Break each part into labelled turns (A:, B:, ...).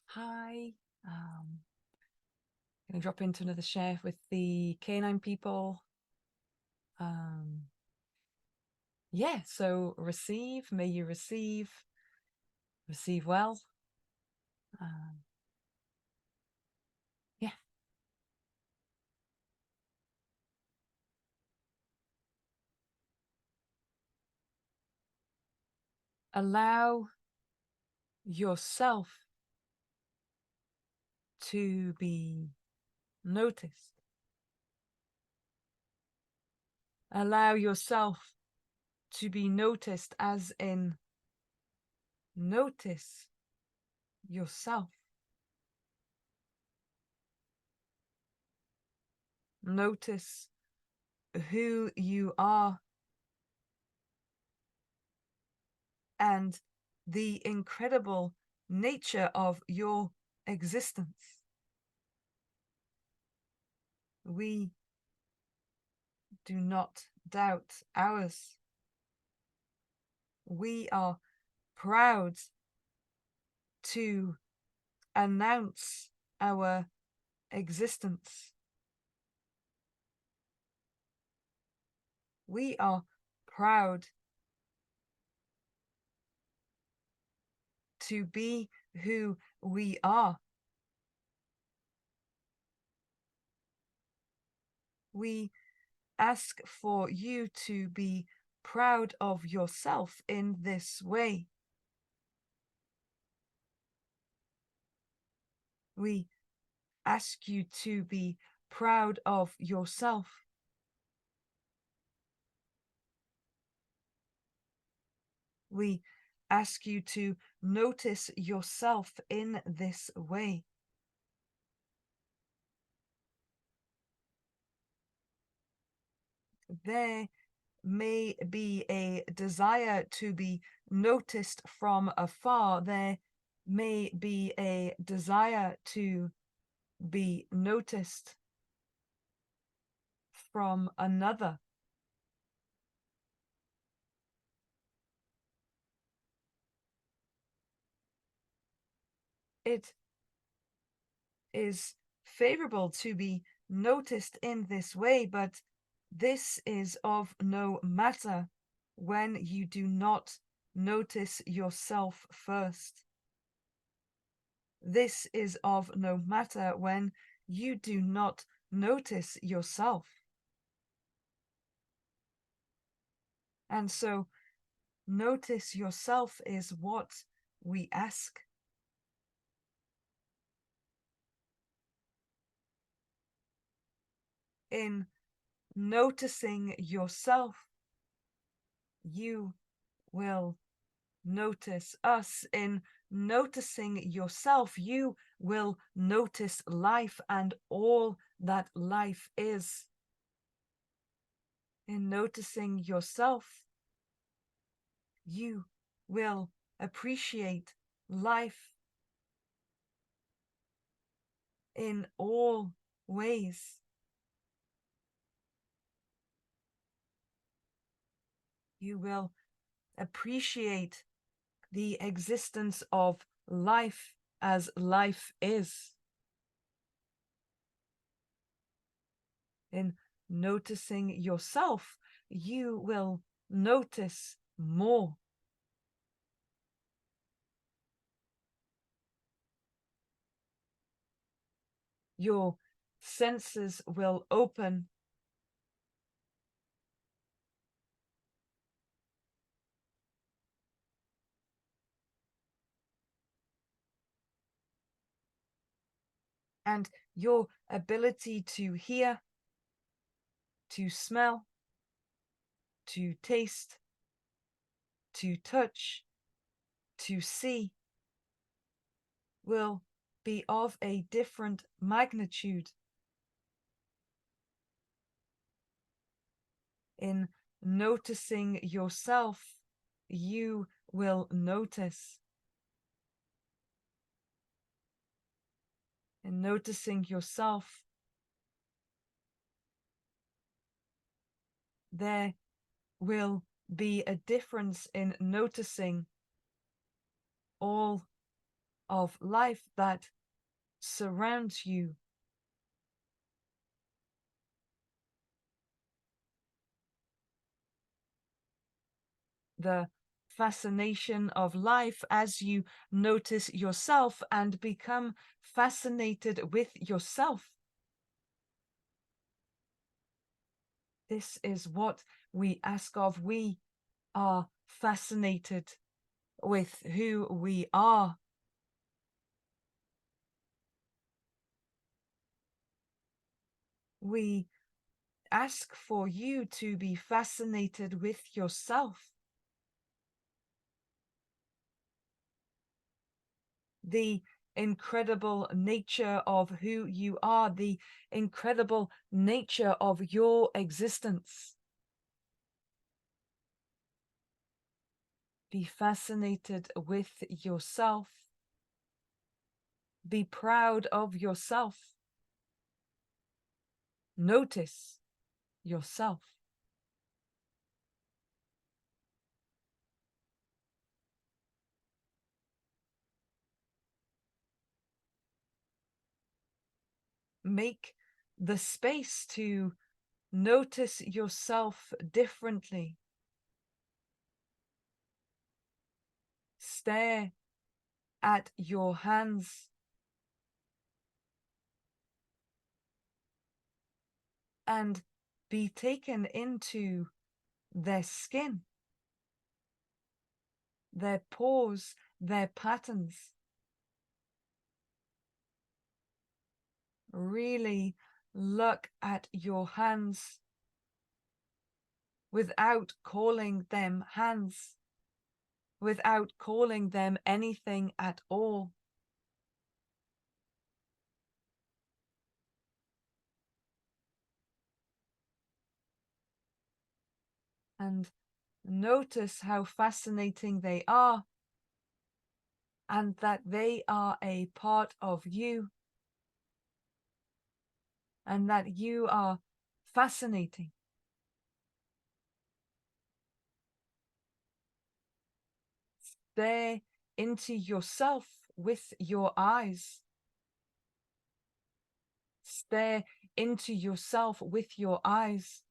A: Hi. Gonna drop into another share with the Canine People. Um, yeah, so receive, may you receive well. Um, yeah. Allow yourself to be noticed. Allow yourself to be noticed, as in notice yourself. Notice who you are and the incredible nature of your existence. We do not doubt ours. We are proud to announce our existence. We are proud to be who we are. We ask for you to be proud of yourself in this way. We ask you to be proud of yourself. We ask you to notice yourself in this way. There may be a desire to be noticed from afar. There may be a desire to be noticed from another. It is favorable to be noticed in this way, but this is of no matter when you do not notice yourself first. This is of no matter when you do not notice yourself. And so, notice yourself is what we ask. In noticing yourself, you will notice us. In noticing yourself, you will notice life and all that life is. In noticing yourself, you will appreciate life in all ways. You will appreciate the existence of life as life is. In noticing yourself, you will notice more. Your senses will open. And your ability to hear, to smell, to taste, to touch, to see will be of a different magnitude. In noticing yourself, you will notice. In noticing yourself, there will be a difference in noticing all of life that surrounds you. The fascination of life as you notice yourself and become fascinated with yourself. This is what we ask of. We are fascinated with who we are. We ask for you to be fascinated with yourself. The incredible nature of who you are, the incredible nature of your existence. Be fascinated with yourself. Be proud of yourself. Notice yourself. Make the space to notice yourself differently. Stare at your hands and be taken into their skin, their pores, their patterns. Really look at your hands without calling them hands, without calling them anything at all. And notice how fascinating they are, and that they are a part of you, and that you are fascinating. Stare into yourself with your eyes. Stare into yourself with your eyes.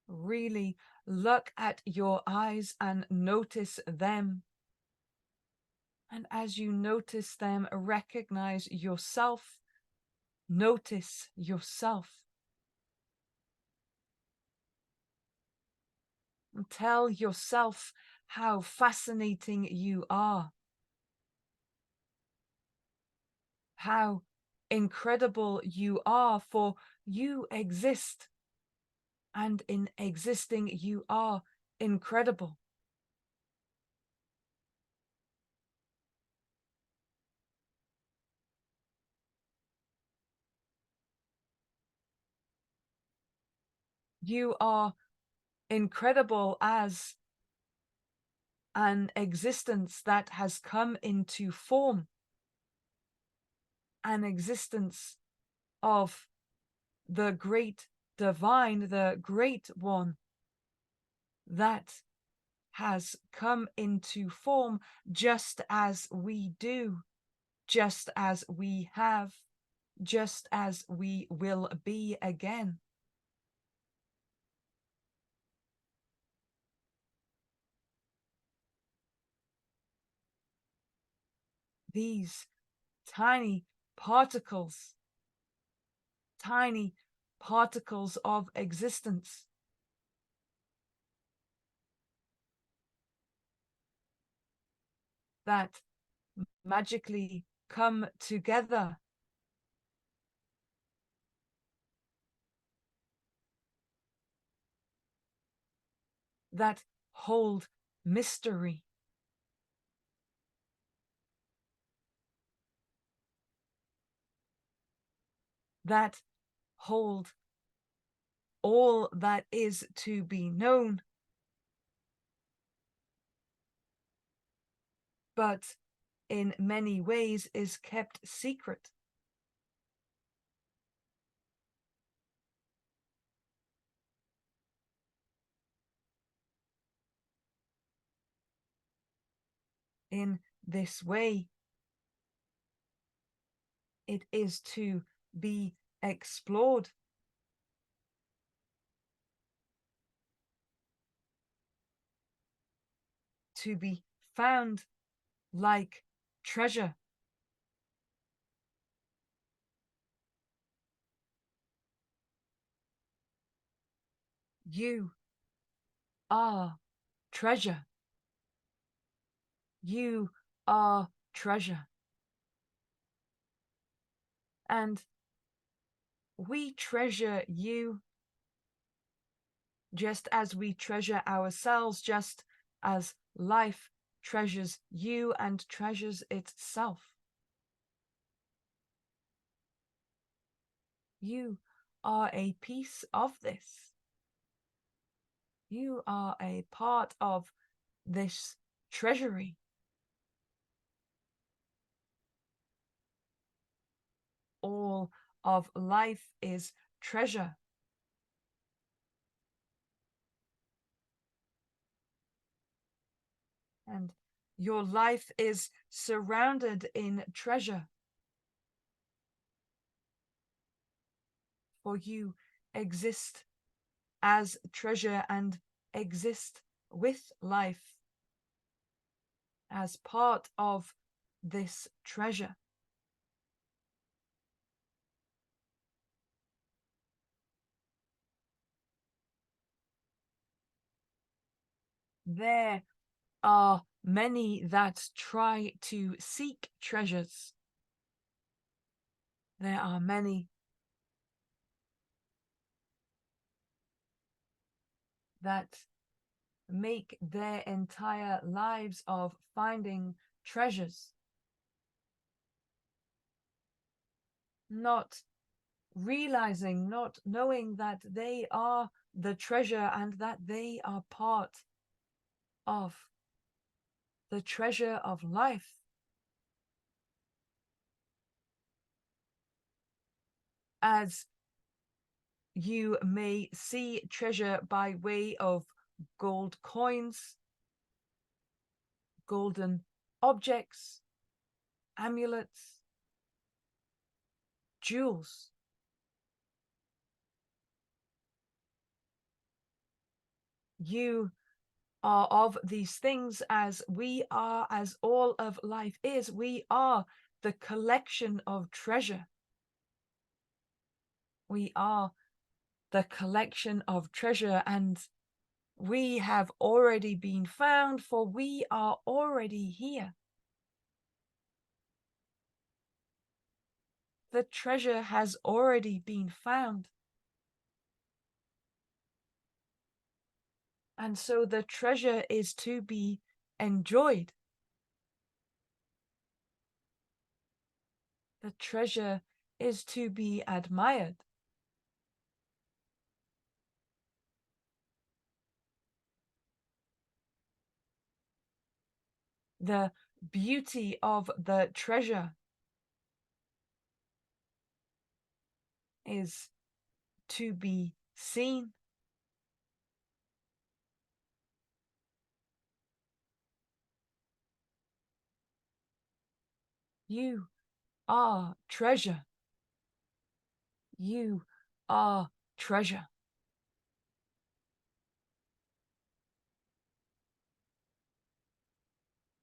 A: Really look at your eyes and notice them. And as you notice them, recognize yourself. Notice yourself. And tell yourself how fascinating you are. How incredible you are, for you exist. And in existing, you are incredible. You are incredible as an existence that has come into form, an existence of the great divine, the great one that has come into form just as we do, just as we have, just as we will be again. These tiny particles, tiny particles of existence that magically come together that hold mystery, that hold all that is to be known, but in many ways is kept secret. in this way. It is to be explored. To be found like treasure. You are treasure. You are treasure. And we treasure you just as we treasure ourselves, just as life treasures you and treasures itself. You are a piece of this. You are a part of this treasury. All of life is treasure. And your life is surrounded in treasure. For you exist as treasure and exist with life as part of this treasure. There are many that try to seek treasures. There are many that make their entire lives of finding treasures, not realizing, not knowing that they are the treasure and that they are part of the treasure of life. As you may see treasure by way of gold coins, golden objects, amulets, jewels. You are of these things as we are, as all of life is. We are the collection of treasure. We are the collection of treasure, and we have already been found, for we are already here. The treasure has already been found. And so the treasure is to be enjoyed. The treasure is to be admired. The beauty of the treasure is to be seen. You are treasure. You are treasure.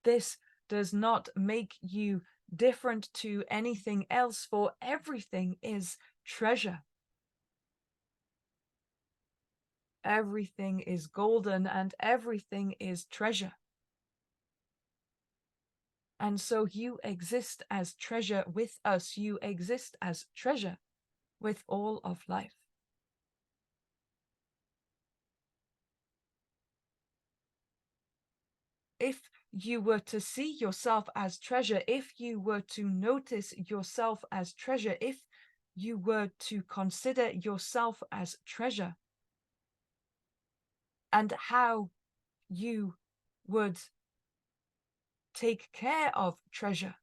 A: This does not make you different to anything else, for everything is treasure. Everything is golden and everything is treasure. And so you exist as treasure with us. You exist as treasure with all of life. If you were to see yourself as treasure, if you were to notice yourself as treasure, if you were to consider yourself as treasure, and how you would take care of treasure,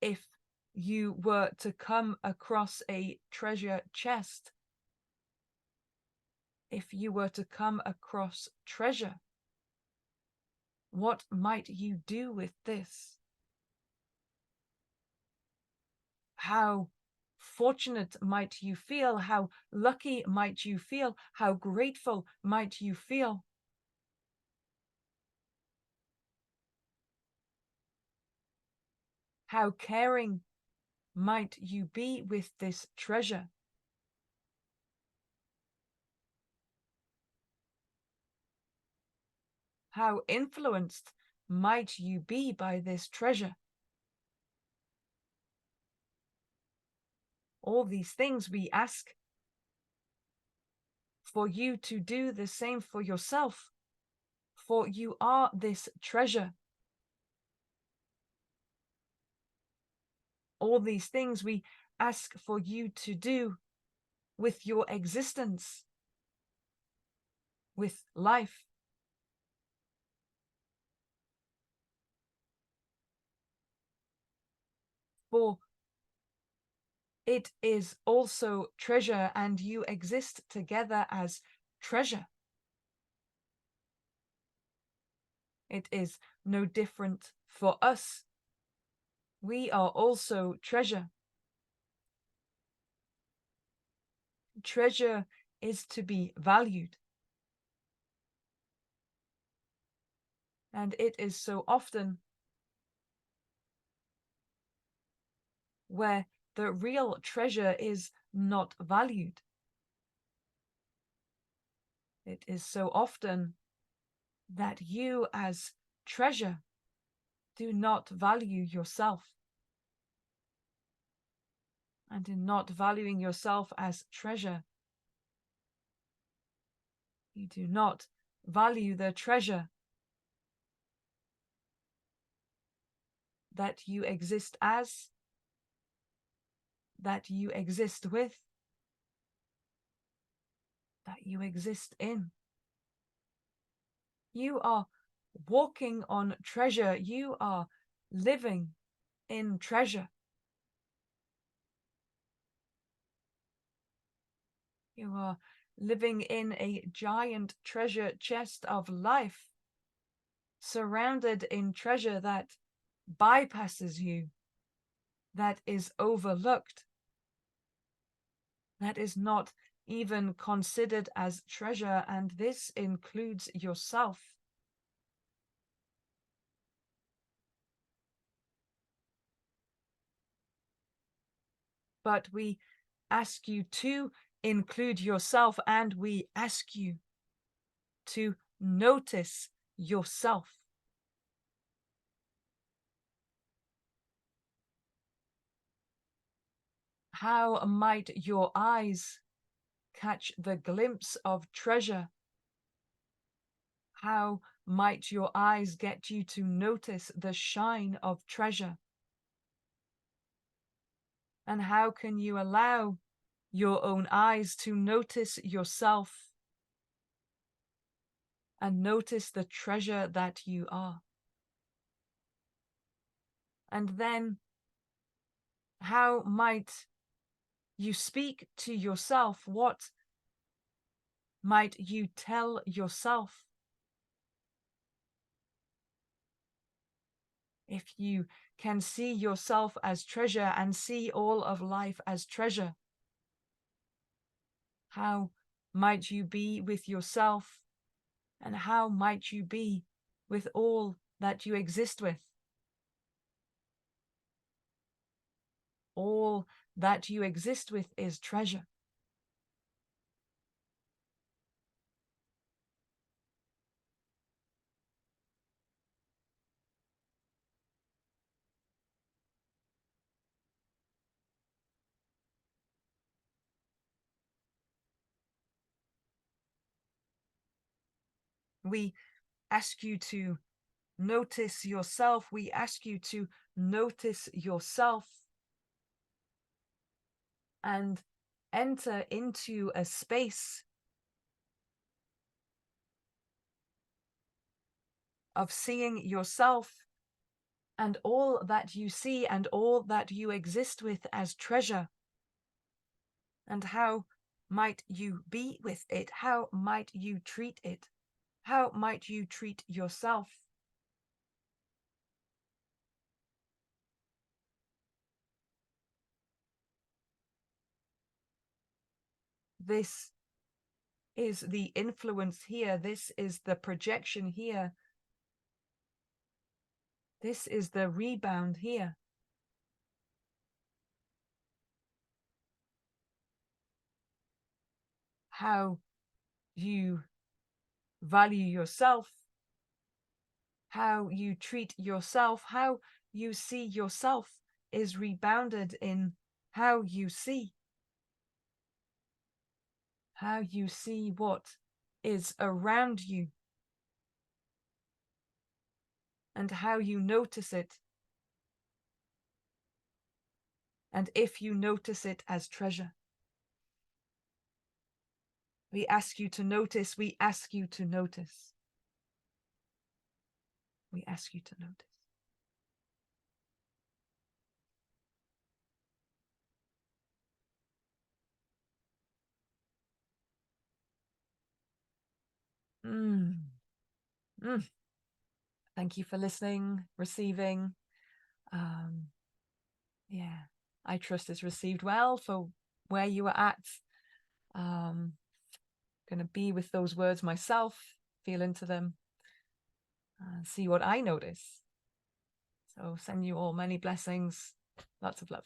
A: if you were to come across a treasure chest, If you were to come across treasure, what might you do with this? How fortunate might you feel? How lucky might you feel? How grateful might you feel? How caring might you be with this treasure? How influenced might you be by this treasure? All these things we ask for you to do the same for yourself, for you are this treasure. All these things we ask for you to do with your existence, with life. For it is also treasure, and you exist together as treasure. It is no different for us. We are also treasure. Treasure is to be valued. And it is so often where the real treasure is not valued. It is so often that you as treasure do not value yourself. And in not valuing yourself as treasure, you do not value the treasure that you exist as, that you exist with, that you exist in. You are walking on treasure. You are living in treasure. You are living in a giant treasure chest of life, surrounded in treasure that bypasses you, that is overlooked, that is not even considered as treasure, and this includes yourself. But we ask you to include yourself, and we ask you to notice yourself. How might your eyes catch the glimpse of treasure? How might your eyes get you to notice the shine of treasure? And how can you allow your own eyes to notice yourself and notice the treasure that you are? And then, how might you speak to yourself? What might you tell yourself? If you can see yourself as treasure and see all of life as treasure, how might you be with yourself, and how might you be with all that you exist with? All that you exist with is treasure. We ask you to notice yourself. We ask you to notice yourself and enter into a space of seeing yourself and all that you see and all that you exist with as treasure. And how might you be with it? How might you treat it? How might you treat yourself? This is the influence here. This is the projection here. This is the rebound here. How you value yourself, how you treat yourself, how you see yourself is rebounded in how you see what is around you, and how you notice it. And if you notice it as treasure, we ask you to notice, we ask you to notice, we ask you to notice. Mm. Mm. Thank you for listening, receiving. Yeah, I trust it's received well for where you are at. Going to be with those words myself, feel into them, and see what I notice. So send you all many blessings, lots of love.